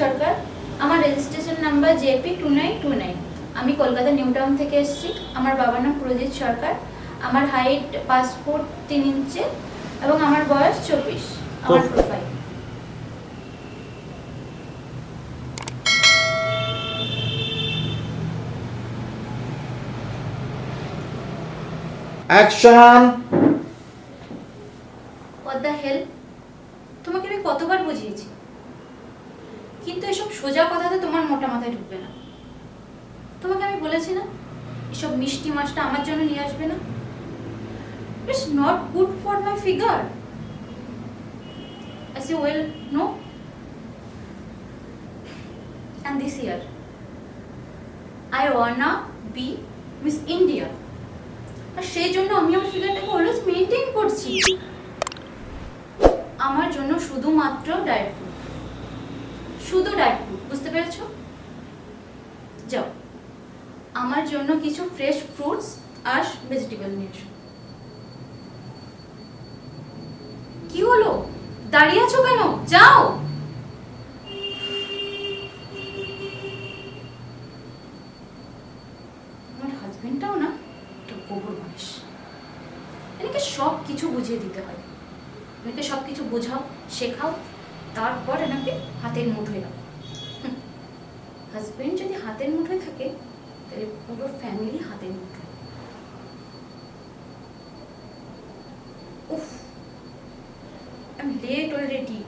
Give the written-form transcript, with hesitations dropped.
সরকার, আমার registration number JP2929। আমি Kolkata new town থেকে এসেছি। আমার বাবার নাম প্রজিত সরকার। আমার হাইট 5 ফুট 3 ইঞ্চি এবং আমার বয়স 24। আমার profile. Action. What the hell? তোমাকে আমি কতবার বুঝিয়েছি, কিন্তু এসব সোজা কথাতে তোমার মোটা মাথায় ঢুকবে না। তোমাকে আমি বলেছি না এসব মিষ্টি মাছটা আমার জন্য নিয়ে আসবে না। It's not good for my figure, as you well know. And this year I wanna be Miss India, আর সেই জন্য আমি আমার ফিগারটাকে অলওয়েজ মেইনটেইন করছি। আমার জন্য শুধুমাত্র ডায়েট ফুড, শুধু ডায়েট ফুড, বুঝতে পেরেছো? যাও আমার জন্য কিছু ফ্রেশ ফ্রুটস আর ভেজিটেবল নিয়ে এসো। কি হলো, দাঁড়িয়ে আছো কেন? যাও। আমার হাজবেন্ডটাও না একটা গোবর মানুষ। এনাকে সব কিছু বুঝিয়ে দিতে হয়, এনাকে সব কিছু বোঝাও, শেখাও, তারপর এনাকে হাতের মুঠোয় রাখো। হাজবেন্ড যদি হাতের মুঠোয় থাকে তাহলে পুরো ফ্যামিলি হাতের মুঠোয়। উফ, আই এম লেট অলরেডি।